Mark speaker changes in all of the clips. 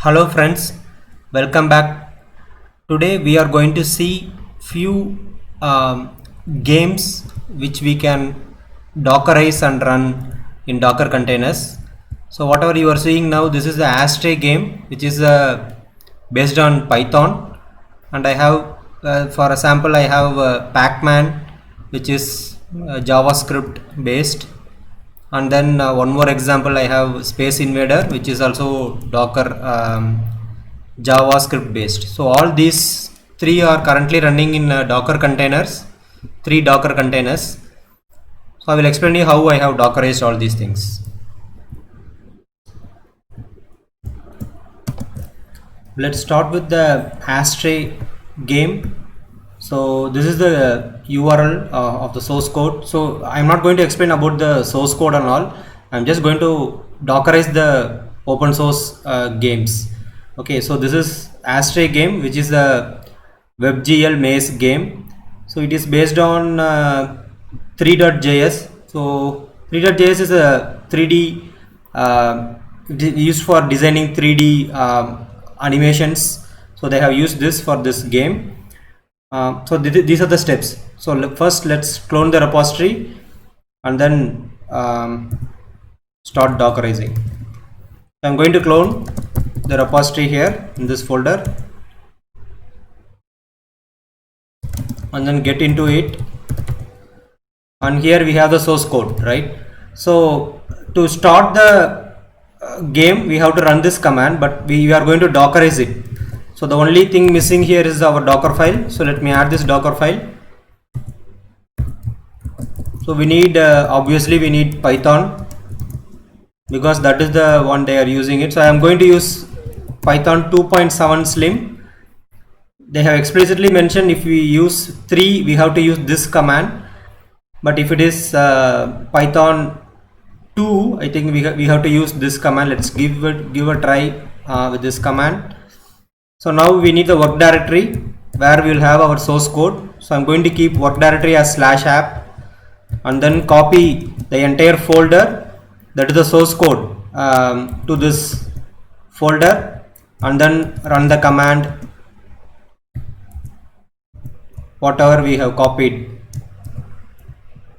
Speaker 1: Hello friends, welcome back. Today we are going to see few games which we can dockerize and run in Docker containers. So whatever you are seeing now, this is the Ashtray game which is based on Python, and I have for a sample I have Pacman which is JavaScript based, and then one more example I have Space Invader which is also Docker JavaScript based. So all these three are currently running in Docker containers, three Docker containers. So I will explain you how I have Dockerized all these things. Let's start with the Ashtray game. So this is the URL of the source code. So I'm not going to explain about the source code and all. I'm just going to dockerize the open source games. Okay, so this is Ashtray game, which is the WebGL Maze game. So it is based on 3.js. So 3.js is a 3D used for designing 3D animations. So they have used this for this game. So these are the steps. So first let's clone the repository and then start dockerizing. So I'm going to clone the repository here in this folder and then get into it, and here we have the source code, right? So to start the game we have to run this command, but we are going to dockerize it. So the only thing missing here is our Docker file. So let me add this Docker file. So we need obviously we need Python because that is the one they are using it. So I am going to use Python 2.7 Slim. They have explicitly mentioned if we use 3 we have to use this command, but if it is Python 2 I think we have to use this command. Let's give a try with this command. So now we need the work directory where we will have our source code. So I'm going to keep work directory as /app and then copy the entire folder, that is the source code, to this folder, and then run the command whatever we have copied.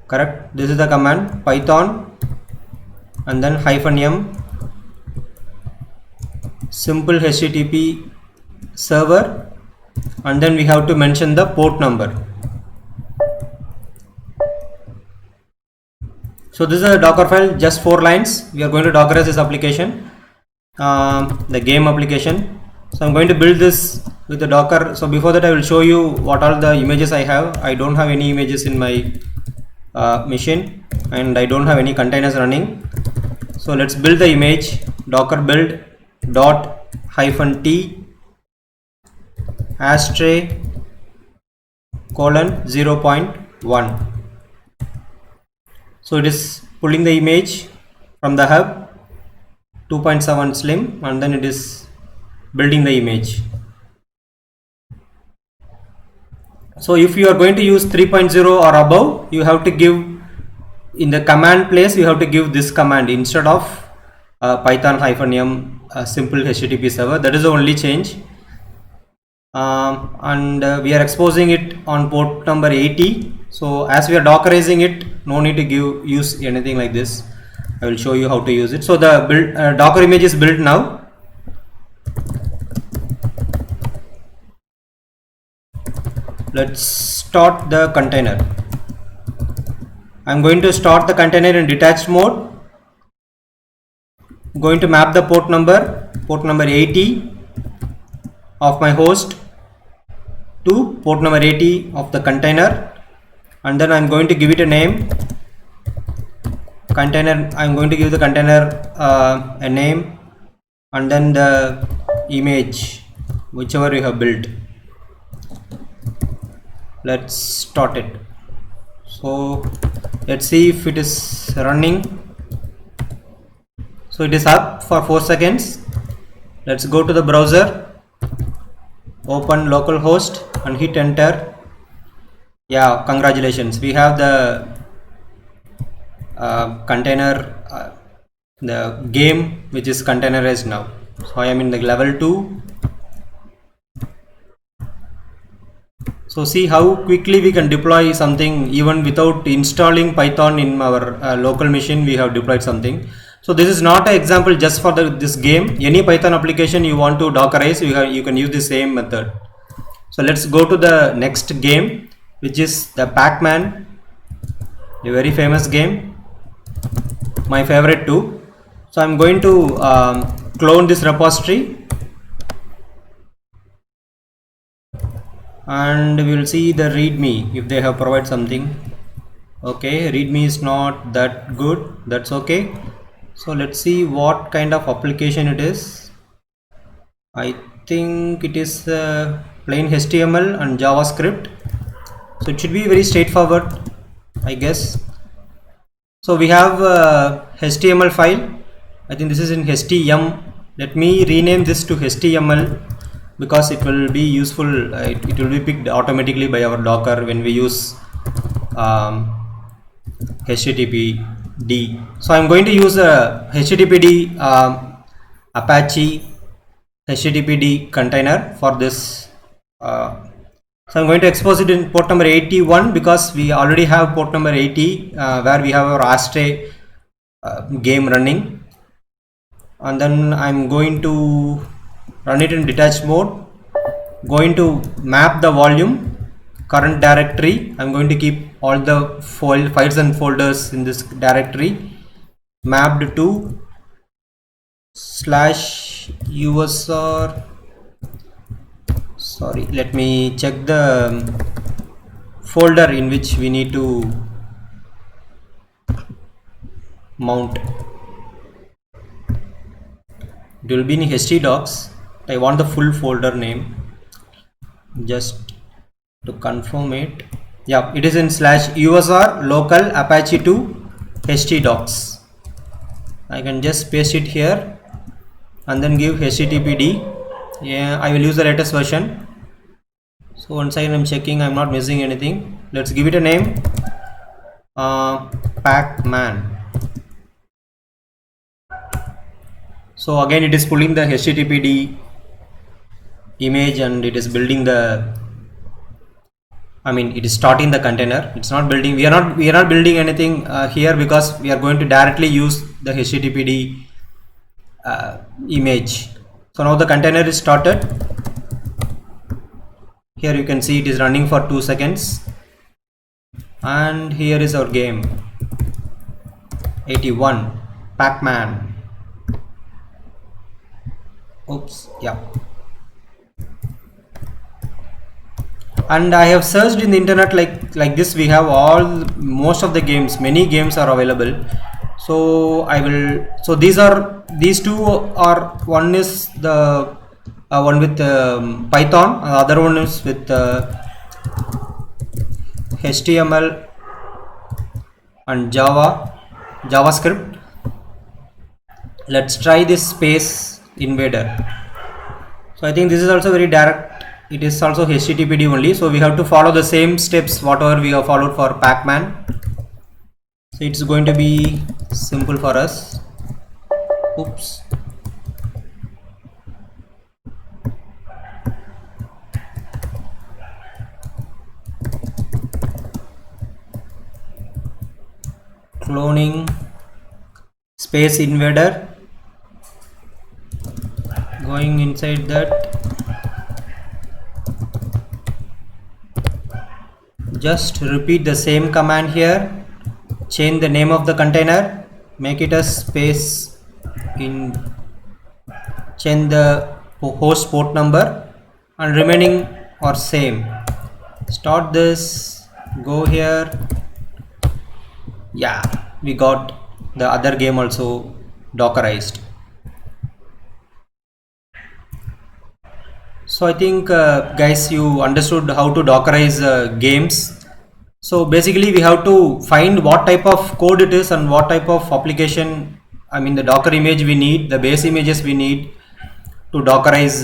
Speaker 1: Correct? This is the command Python and then -m simple HTTP server, and then we have to mention the port number. So this is a Docker file, just 4 lines. We are going to dockerize this application, the game application. So I'm going to build this with the Docker. So before that I will show you what all the images I have. I don't have any images in my machine and I don't have any containers running. So let's build the image. Docker build -t Ashtray :0.1. So it is pulling the image from the hub 2.7 Slim and then it is building the image. So if you are going to use 3.0 or above, you have to give in the command place, you have to give this command instead of Python -m simple HTTP server. That is the only change. And we are exposing it on port number 80. So as we are dockerizing it, no need to use anything like this. I will show you how to use it. So the Docker image is built now. Let's start the container. I'm going to start the container in detached mode. I'm going to map the port number 80 of my host to port number 80 of the container, and then I'm going to give it a name. Container, I'm going to give the container a name and then the image whichever you have built. Let's start it. So let's see if it is running. So it is up for 4 seconds. Let's go to the browser, open localhost and hit enter. Yeah, congratulations, we have the container, the game which is containerized now. So I am in the level 2. So see how quickly we can deploy something even without installing Python in our local machine. We have deployed something. So this is not an example just for this game. Any Python application you want to Dockerize, you can use the same method. So let's go to the next game, which is the Pac-Man, a very famous game, my favorite too. So I'm going to clone this repository, and we will see the readme if they have provided something. Okay, readme is not that good. That's okay. So let's see what kind of application it is. I think it is plain HTML and JavaScript. So it should be very straightforward, I guess. So we have a HTML file. I think this is in HTML. Let me rename this to HTML because it will be useful. It will be picked automatically by our Docker when we use HTTPD. So I'm going to use a HTTPD Apache HTTPD container for this. So I'm going to expose it in port number 81 because we already have port number 80 where we have our Astray game running, and then I'm going to run it in detached mode. Going to map the volume current directory. I'm going to keep all the files and folders in this directory mapped to /usr. Sorry, let me check the folder in which we need to mount. It will be in htdocs. I want the full folder name just to confirm it. Yeah, it is in /usr local apache 2 htdocs. I can just paste it here and then give httpd. Yeah, I will use the latest version. So once I am checking, I'm not missing anything. Let's give it a name, Pac-Man. So again, it is pulling the httpd image and it is building the, it is starting the container. It's not building. We are not building anything here because we are going to directly use the httpd image. So now the container is started. Here you can see it is running for 2 seconds, and here is our game 81 Pac-Man. Oops, yeah. And I have searched in the internet like this. We have most of the games. Many games are available. So these two are, one is the one with Python, and the other one is with HTML and JavaScript. Let's try this Space Invader. So I think this is also very direct. It is also HTTPD only, so we have to follow the same steps whatever we have followed for Pac-Man. So it's going to be simple for us. Oops. Cloning Space Invader, going inside that, just repeat the same command here, change the name of the container, make it a space in, change the host port number, and remaining are same. Start this, go here. Yeah, we got the other game also Dockerized. So I think guys, you understood how to Dockerize games. So basically we have to find what type of code it is and what type of application, the Docker image we need, the base images we need to Dockerize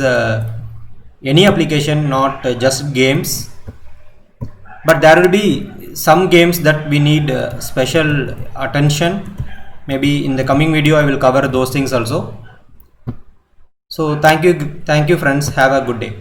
Speaker 1: any application, not just games. But there will be some games that we need special attention. Maybe in the coming video I will cover those things also. So thank you friends, have a good day.